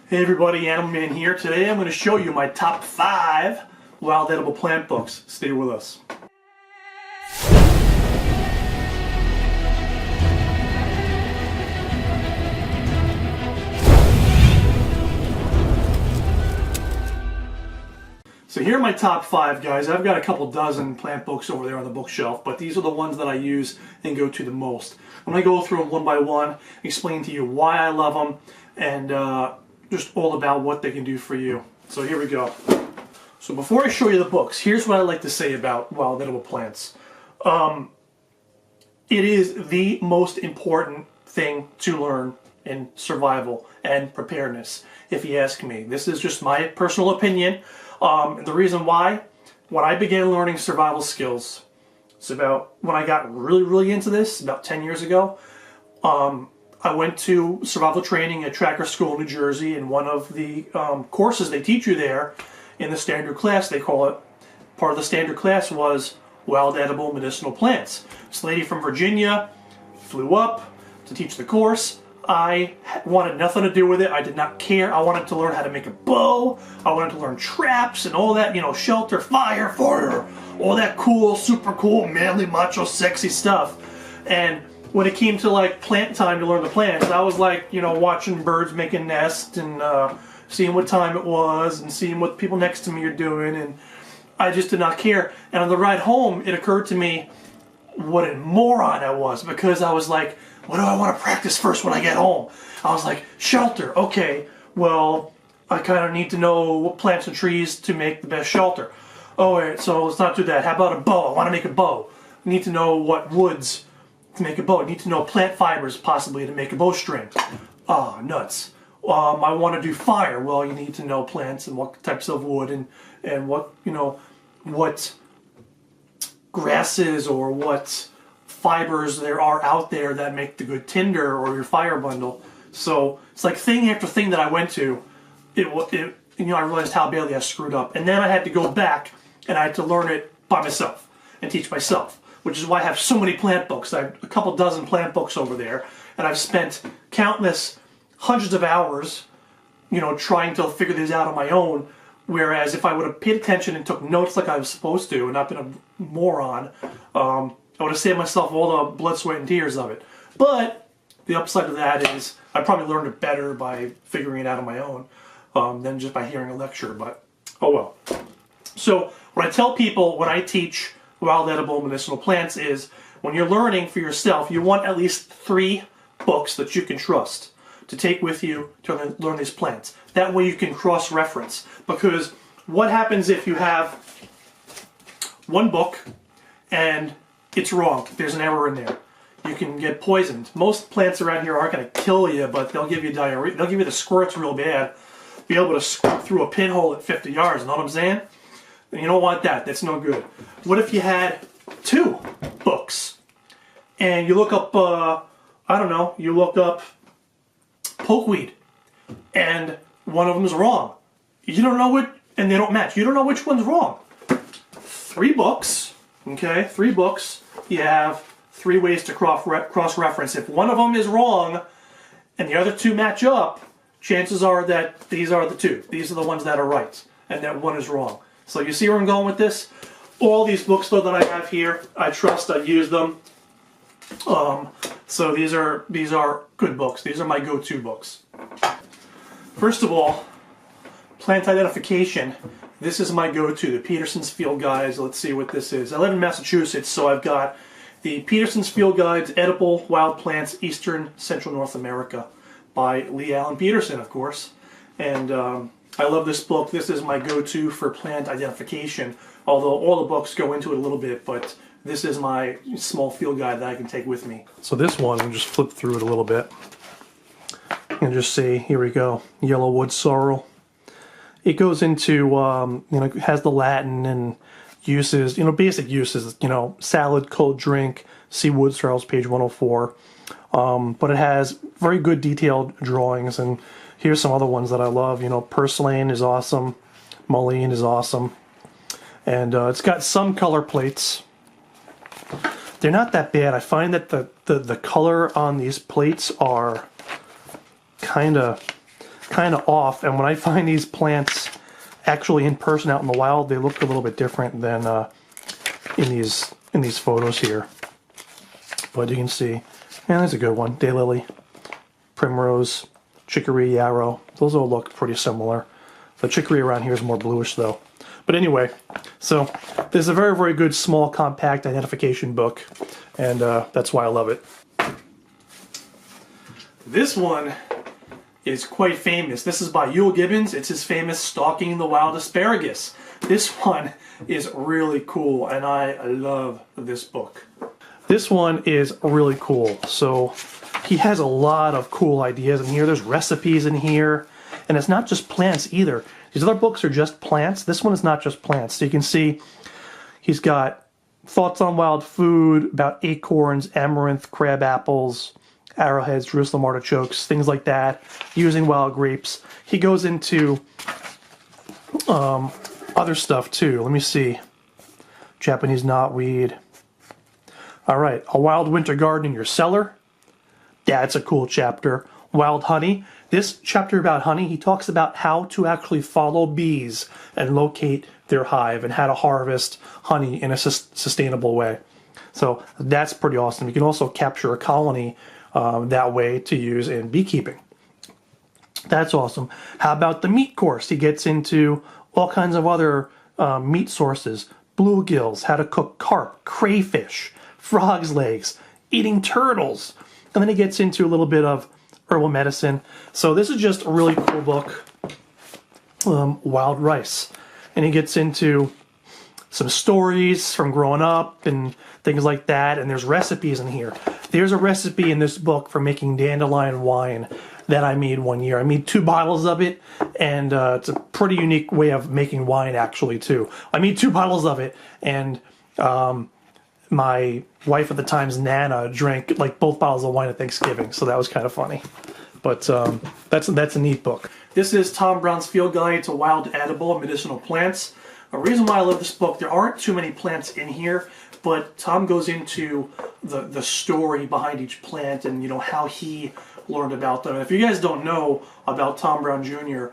Hey everybody, Animal Man here. Today I'm going to show you my top 5 wild edible plant books. Stay with us. So here are my top 5, guys. I've got a couple dozen plant books over there on the bookshelf, but these are the ones that I use and go to the most. I'm going to go through them one by one, explain to you why I love them, and just all about what they can do for you. So here we go. So before I show you the books, here's what I like to say about wild edible plants. It is the most important thing to learn in survival and preparedness, if you ask me. This is just my personal opinion. The reason why, when I began learning survival skills, it's about when I got really into this, about 10 years ago. I went to survival training at Tracker School in New Jersey, and one of the courses they teach you there in the standard class, they call it, part of the standard class was wild edible medicinal plants. This lady from Virginia flew up to teach the course. I wanted nothing to do with it. I did not care. I wanted to learn how to make a bow. I wanted to learn traps and all that, shelter, fire, all that cool, super cool, manly, macho, sexy stuff. And when it came to like plant time to learn the plants, I was like, watching birds making nests and seeing what time it was and seeing what people next to me are doing, and I just did not care. And on the ride home, it occurred to me what a moron I was, because I was like, what do I want to practice first when I get home? I was like, shelter. Okay, well, I kind of need to know what plants and trees to make the best shelter. Oh, wait, so let's not do that. How about a bow? I want to make a bow. I need to know what woods to make a bow. I need to know plant fibers, possibly, to make a bowstring. Ah, nuts. I want to do fire. Well, you need to know plants and what types of wood and what, what grasses or what fibers there are out there that make the good tinder or your fire bundle. So it's like thing after thing that I went to, I realized how badly I screwed up. And then I had to go back and I had to learn it by myself and teach myself, which is why I have so many plant books. I have a couple dozen plant books over there, and I've spent countless hundreds of hours, trying to figure these out on my own. Whereas if I would have paid attention and took notes like I was supposed to and not been a moron, I would have saved myself all the blood, sweat, and tears of it. But the upside of that is I probably learned it better by figuring it out on my own than just by hearing a lecture. But oh well. So what I tell people when I teach wild edible medicinal plants is, when you're learning for yourself, you want at least 3 books that you can trust to take with you to learn these plants. That way you can cross-reference. Because what happens if you have one book and it's wrong? There's an error in there. You can get poisoned. Most plants around here aren't going to kill you, but they'll give you diarrhea. They'll give you the squirts real bad. Be able to squirt through a pinhole at 50 yards, you know what I'm saying? And you don't want that. That's no good. What if you had 2 books and you look up, you look up pokeweed and one of them is wrong. You don't know what, and they don't match. You don't know which one's wrong. 3 books, okay? 3 books. You have 3 ways to cross-reference. If one of them is wrong and the other 2 match up, chances are that these are the 2. These are the ones that are right and that one is wrong. So you see where I'm going with this? All these books, though, that I have here, I trust. I use them. So these are good books. These are my go-to books. First of all, plant identification. This is my go-to, the Petersons Field Guides. Let's see what this is. I live in Massachusetts, so I've got the Petersons Field Guides, Edible Wild Plants, Eastern Central North America, by Lee Allen Peterson, of course. And I love this book. This is my go-to for plant identification, although all the books go into it a little bit, but this is my small field guide that I can take with me. So this one, I'll just flip through it a little bit and just see, here we go, Yellowwood Sorrel. It goes into, it has the Latin and uses, basic uses, salad, cold drink, see wood sorrels, page 104. But it has very good detailed drawings, and here's some other ones that I love. Purslane is awesome, mullein is awesome, and it's got some color plates. They're not that bad. I find that the color on these plates are kind of kind of off, and when I find these plants actually in person out in the wild, they look a little bit different than in these photos here. But you can see, yeah, that's a good one. Daylily, primrose, chicory, yarrow. Those all look pretty similar. The chicory around here is more bluish though. But anyway, so this is a very, very good small compact identification book, and that's why I love it. This one is quite famous. This is by Euell Gibbons. It's his famous Stalking the Wild Asparagus. This one is really cool, and I love this book. This one is really cool. So he has a lot of cool ideas in here. There's recipes in here, and it's not just plants either. These other books are just plants. This one is not just plants. So you can see he's got thoughts on wild food, about acorns, amaranth, crab apples, arrowheads, Jerusalem artichokes, things like that, using wild grapes. He goes into other stuff too. Let me see. Japanese knotweed. All right, a wild winter garden in your cellar. That's a cool chapter. Wild honey. This chapter about honey, he talks about how to actually follow bees and locate their hive and how to harvest honey in a sustainable way. So that's pretty awesome. You can also capture a colony that way to use in beekeeping. That's awesome. How about the meat course? He gets into all kinds of other meat sources. Bluegills, how to cook carp, crayfish, frog's legs, eating turtles. And then he gets into a little bit of herbal medicine. So this is just a really cool book. Wild rice. And he gets into some stories from growing up and things like that. And there's recipes in here. There's a recipe in this book for making dandelion wine that I made one year. I made 2 bottles of it, and it's a pretty unique way of making wine actually too. I made 2 bottles of it, and my wife at the time's Nana drank like both bottles of wine at Thanksgiving, so that was kind of funny. But that's a neat book. This is Tom Brown's Field Guide to Wild Edible and Medicinal Plants. A reason why I love this book, there aren't too many plants in here, but Tom goes into the story behind each plant and how he learned about them. If you guys don't know about Tom Brown Jr.,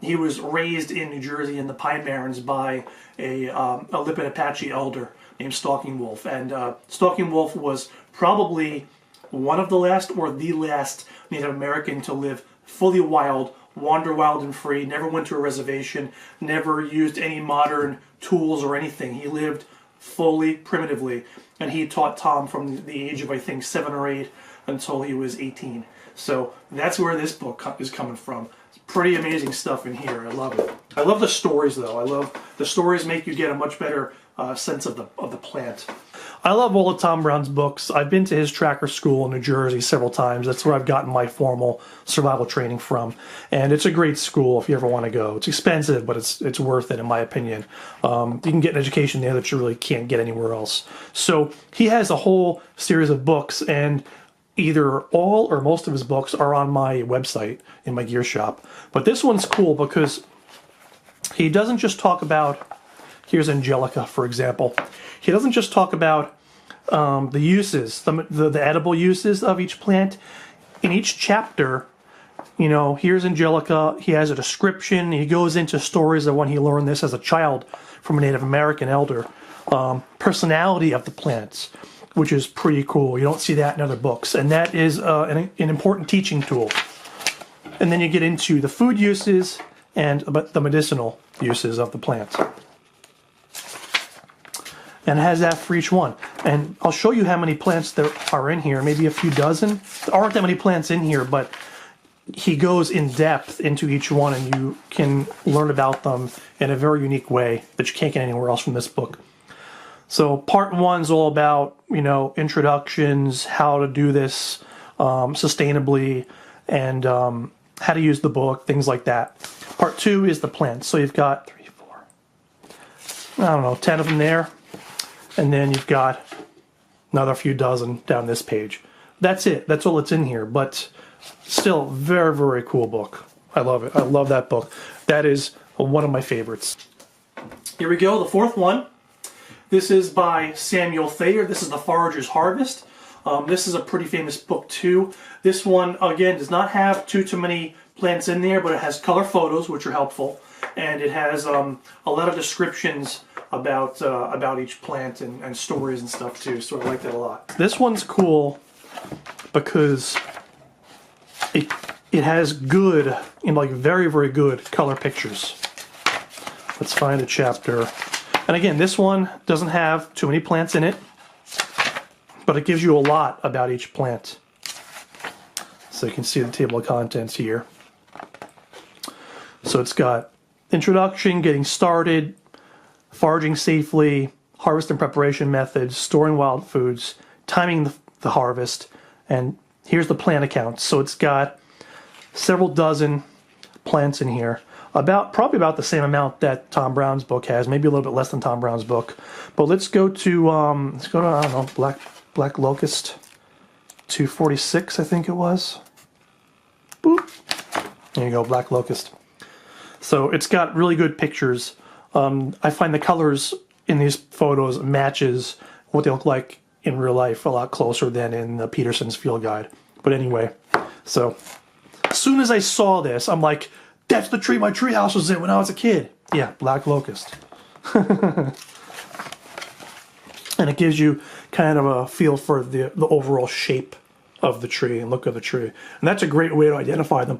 he was raised in New Jersey in the Pine Barrens by a Lippin Apache elder named Stalking Wolf. And Stalking Wolf was probably one of the last or the last Native American to live fully wild, wander wild and free, never went to a reservation, never used any modern tools or anything. He lived fully primitively, and he taught Tom from the age of, I think, 7 or 8 until he was 18. So that's where this book is coming from. It's pretty amazing stuff in here. I love it. I love the stories, though. I love the stories make you get a much better sense of the plant. I love all of Tom Brown's books. I've been to his tracker school in New Jersey several times. That's where I've gotten my formal survival training from. And it's a great school if you ever want to go. It's expensive, but it's worth it in my opinion. You can get an education there that you really can't get anywhere else. So he has a whole series of books, and either all or most of his books are on my website in my gear shop. But this one's cool because he doesn't just talk about, here's Angelica, for example. He doesn't just talk about the uses, the edible uses of each plant. In each chapter, here's Angelica. He has a description. He goes into stories of when he learned this as a child from a Native American elder. Personality of the plants, which is pretty cool. You don't see that in other books. And that is an important teaching tool. And then you get into the food uses and the medicinal uses of the plants. And it has that for each one. And I'll show you how many plants there are in here, maybe a few dozen. There aren't that many plants in here, but he goes in depth into each one, and you can learn about them in a very unique way that you can't get anywhere else from this book. So part 1 is all about, introductions, how to do this sustainably, and how to use the book, things like that. Part 2 is the plants. So you've got 3, 4, 10 of them there. And then you've got another few dozen down this page. That's it. That's all that's in here. But still, very, very cool book. I love it. I love that book. That is one of my favorites. Here we go, the 4th one. This is by Samuel Thayer. This is the Foragers Harvest. This is a pretty famous book too. This one, again, does not have too many plants in there, but it has color photos, which are helpful, and it has a lot of descriptions about each plant and stories and stuff too. So I like that a lot. This one's cool because it has good, like very, very good color pictures. Let's find a chapter. And again, this one doesn't have too many plants in it, but it gives you a lot about each plant. So you can see the table of contents here. So it's got introduction, getting started, foraging safely, harvest and preparation methods, storing wild foods, timing the harvest, and here's the plant account. So it's got several dozen plants in here. Probably about the same amount that Tom Brown's book has, maybe a little bit less than Tom Brown's book. But let's go to I don't know, Black Locust 246, I think it was. Boop. There you go, Black Locust. So it's got really good pictures. I find the colors in these photos matches what they look like in real life a lot closer than in the Petersons field guide. But anyway, so as soon as I saw this, I'm like, that's the tree my treehouse was in when I was a kid. Yeah, Black Locust. And it gives you kind of a feel for the overall shape of the tree and look of the tree. And that's a great way to identify them.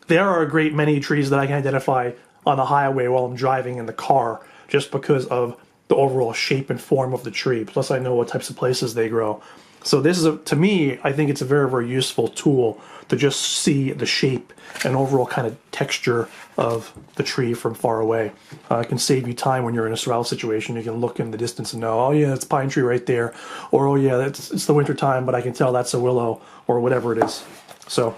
There are a great many trees that I can identify on the highway while I'm driving in the car just because of the overall shape and form of the tree. Plus I know what types of places they grow. So this is, to me, I think it's a very, very useful tool to just see the shape and overall kind of texture of the tree from far away. It can save you time when you're in a survival situation. You can look in the distance and know, oh yeah, it's a pine tree right there. Or oh yeah, it's the winter time, but I can tell that's a willow or whatever it is. So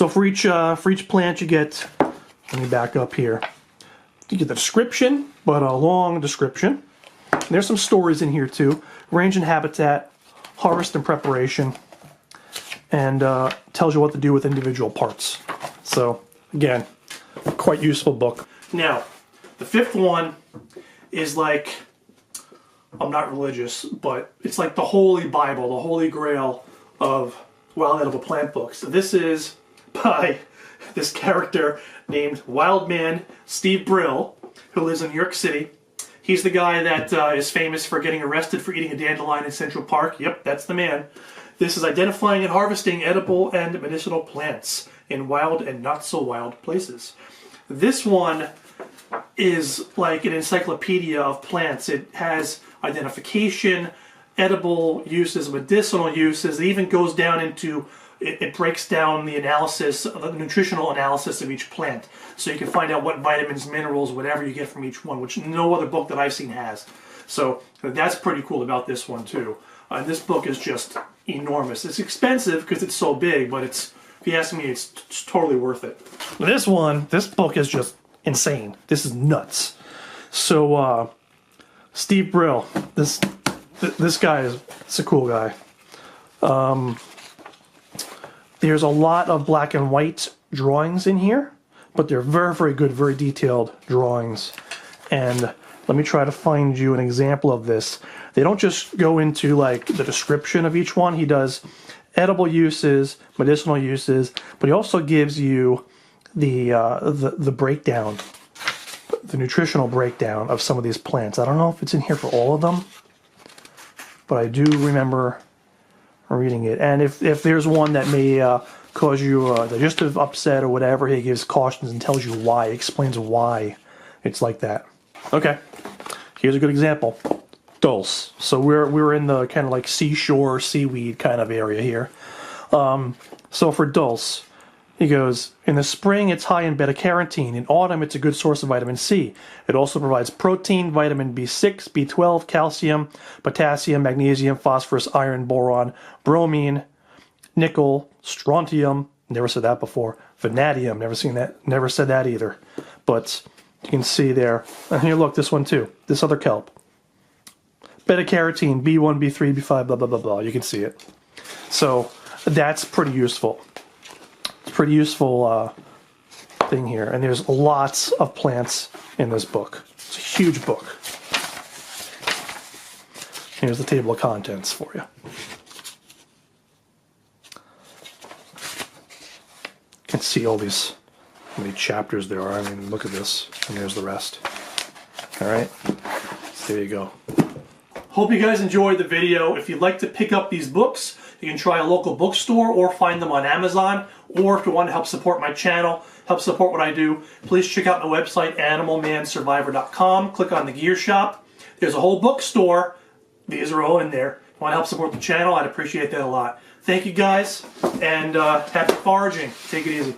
for each plant you get, let me back up here. You get the description, but a long description. And there's some stories in here too. Range and habitat, harvest and preparation, and tells you what to do with individual parts. So again, quite useful book. Now, the fifth one is like, I'm not religious, but it's like the Holy Bible, the Holy Grail of wild edible plant books. So this is by this character named Wildman Steve Brill, who lives in New York City. He's the guy that is famous for getting arrested for eating a dandelion in Central Park. Yep, that's the man. This is identifying and harvesting edible and medicinal plants in wild and not so wild places. This one is like an encyclopedia of plants. It has identification, edible uses, medicinal uses. It even goes down into, it breaks down the analysis, the nutritional analysis of each plant. So you can find out what vitamins, minerals, whatever you get from each one, which no other book that I've seen has. So that's pretty cool about this one too. This book is just enormous. It's expensive because it's so big, but it's, if you ask me, it's totally worth it. This book is just insane. This is nuts. So Steve Brill, this guy it's a cool guy. There's a lot of black and white drawings in here, but they're very, very good, very detailed drawings. And let me try to find you an example of this. They don't just go into like the description of each one. He does edible uses, medicinal uses, but he also gives you the breakdown, the nutritional breakdown of some of these plants. I don't know if it's in here for all of them, but I do remember reading it. And if there's one that may cause you digestive upset or whatever, he gives cautions and tells you why, explains why it's like that. Okay, here's a good example. Dulse. So we're in the kind of like seashore seaweed kind of area here. So for dulse, he goes, in the spring it's high in beta-carotene. In autumn it's a good source of vitamin C. It also provides protein, vitamin B6, B12, calcium, potassium, magnesium, phosphorus, iron, boron, bromine, nickel, strontium, never said that before, vanadium, never said that either. But you can see there, and here look, this one too, this other kelp. Beta-carotene, B1, B3, B5, blah, blah, blah, blah. You can see it. So that's pretty useful. It's a pretty useful thing here. And there's lots of plants in this book. It's a huge book. Here's the table of contents for you. can see all these, how many chapters there are. I mean, look at this, and there's the rest. All right, so there you go. Hope you guys enjoyed the video. If you'd like to pick up these books, you can try a local bookstore or find them on Amazon. Or if you want to help support my channel, help support what I do, please check out my website, animalmansurvivor.com. Click on the gear shop. There's a whole bookstore. These are all in there. If you want to help support the channel, I'd appreciate that a lot. Thank you guys, and happy foraging. Take it easy.